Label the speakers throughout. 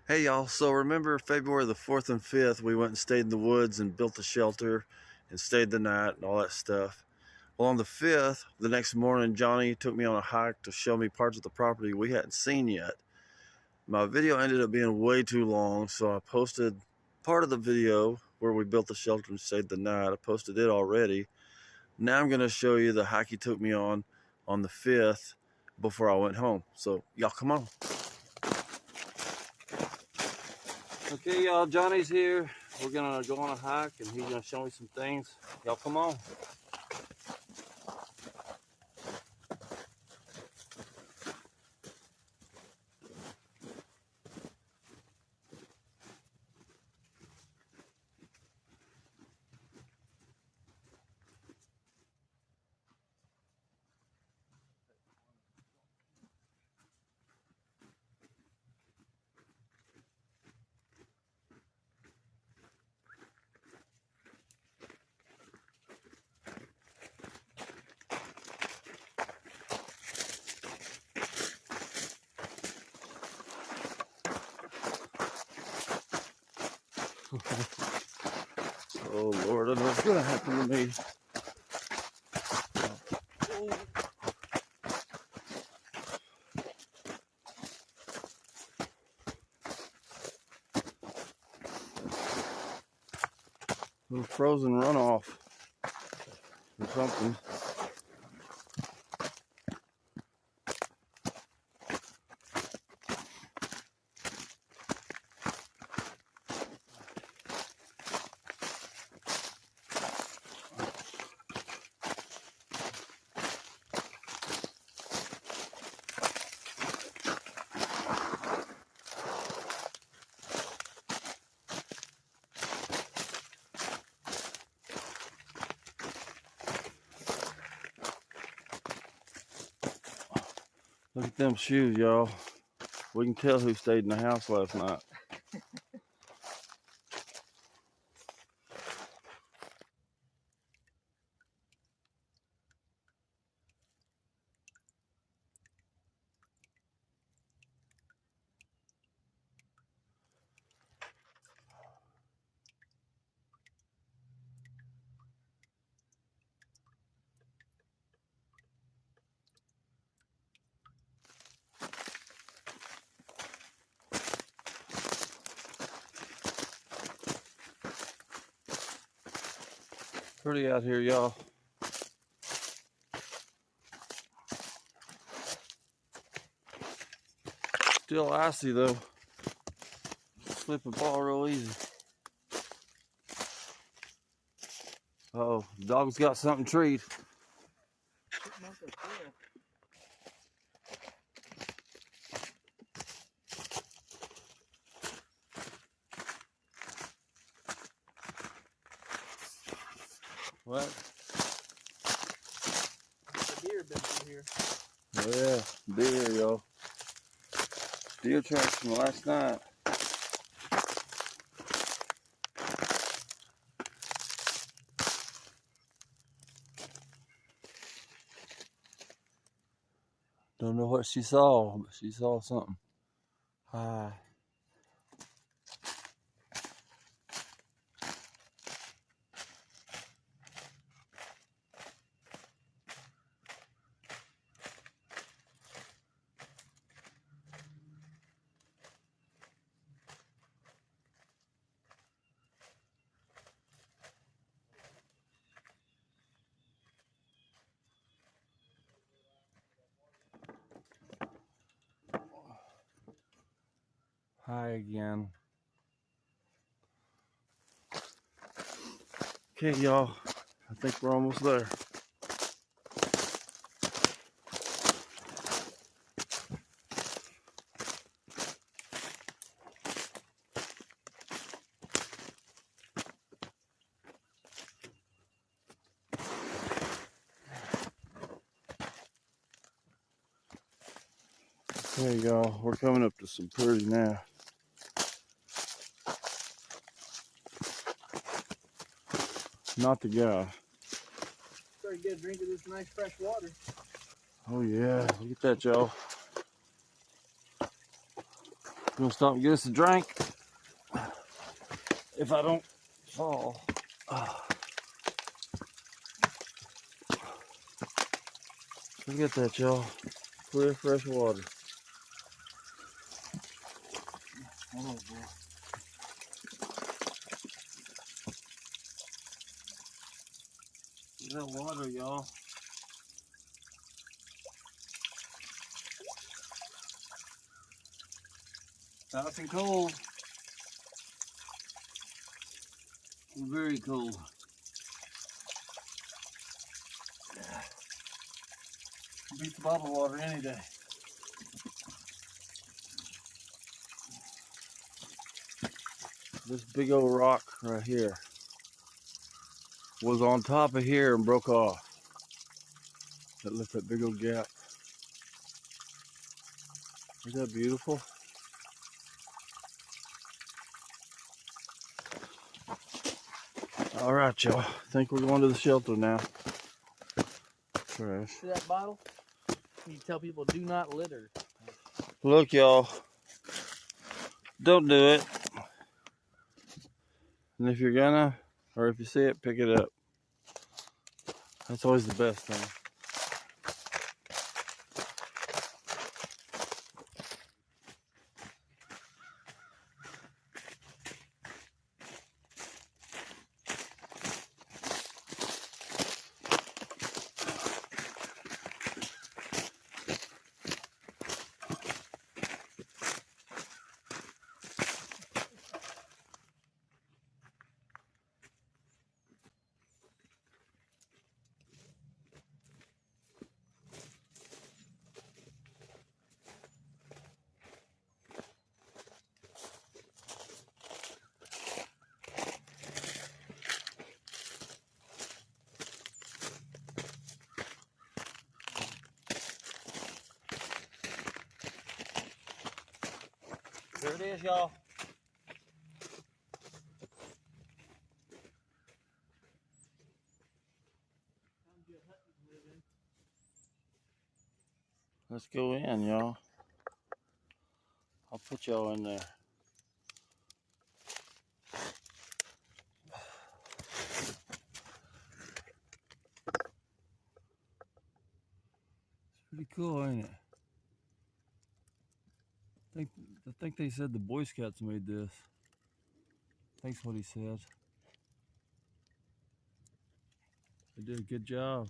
Speaker 1: Hey y'all, so remember February the 4th and 5th, we went and stayed in the woods and built a shelter and stayed the night and all that stuff. Well, on the 5th, the next morning, Johnny took me on a hike to show me parts of the property we hadn't seen yet. My video ended up being way too long, so I posted part of the video where we built the shelter and stayed the night. I posted it already. Now I'm going to show you the hike he took me on the 5th before I went home. So y'all come on. Okay, y'all, Johnny's here. We're gonna go on a hike and he's gonna show me some things. Y'all come on. Oh Lord, I know what's gonna happen to me. A little frozen runoff or something. Look at them shoes, y'all. We can tell who stayed in the house last night. Pretty out here, y'all. Still icy though. Slip and fall real easy. Oh, the dog's got something treat. What?
Speaker 2: The deer been through here.
Speaker 1: Oh yeah, deer, y'all. Deer tracks from last night. Don't know what she saw, but she saw something. Hi. Hi again. Okay, y'all. I think we're almost there. Okay, y'all. We're coming up to some pretty now. Not the guy.
Speaker 2: Started to get a drink of this nice fresh water.
Speaker 1: Oh yeah, look at that, y'all. gonna stop and get us a drink if I don't fall. Look at that, y'all. Clear, fresh water. Oh, boy. Look at that water, y'all. Nice and cold. Very cold. Beats bottled water any day. This big old rock right here was on top of here and broke off. That left that big old gap. Isn't that beautiful? All right, y'all. I think we're going to the shelter now. Trash.
Speaker 2: See that bottle? You tell people do not litter.
Speaker 1: Look, y'all. Don't do it. And if you're gonna, or if you see it, pick it up. That's always the best thing. There it is, y'all. Let's go in, y'all. I'll put y'all in there. It's pretty cool, ain't it? I think they said the Boy Scouts made this. That's what he said. They did a good job.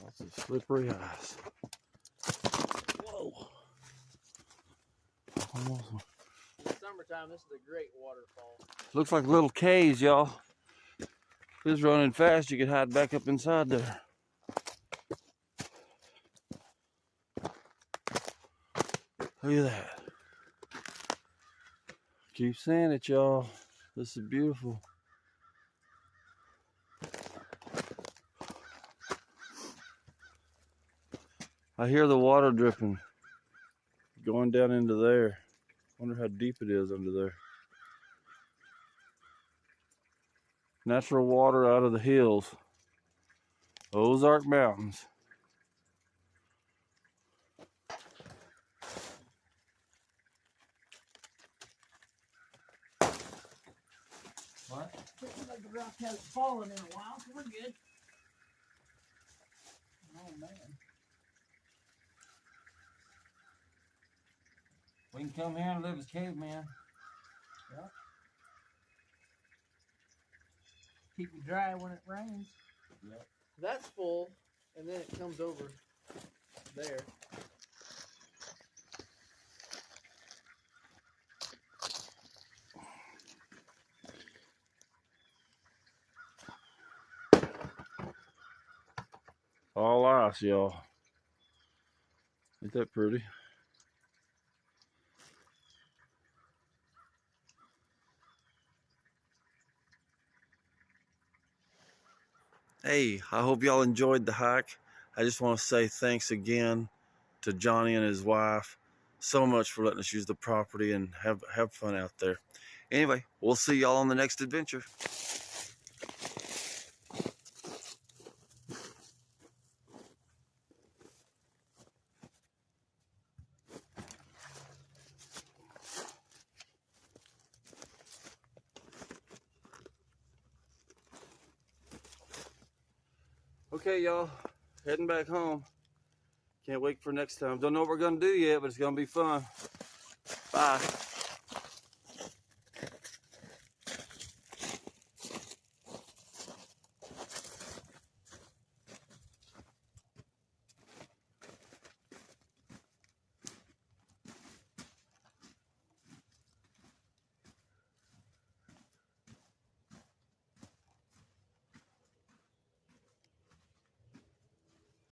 Speaker 1: Lots of slippery ice. Whoa. Almost.
Speaker 2: In the summertime, this is a great waterfall.
Speaker 1: Looks like little caves, y'all. If it was running fast, you could hide back up inside there. Look at that. Keep saying it, y'all. This is beautiful. I hear the water dripping, going down into there. Wonder how deep it is under there. Natural water out of the hills. Ozark Mountains. What?
Speaker 2: Looks like the rock hasn't fallen in a while, so we're good. Oh, man.
Speaker 1: We can come here and live as cavemen.
Speaker 2: Yep. Keep it dry when it rains.
Speaker 1: Yep.
Speaker 2: That's full, and then it comes over there.
Speaker 1: All ice, y'all. Ain't that pretty? Hey, I hope y'all enjoyed the hike. I just want to say thanks again to Johnny and his wife so much for letting us use the property and have fun out there. Anyway, we'll see y'all on the next adventure. Okay, y'all, heading back home. Can't wait for next time. Don't know what we're gonna do yet, but it's gonna be fun. Bye.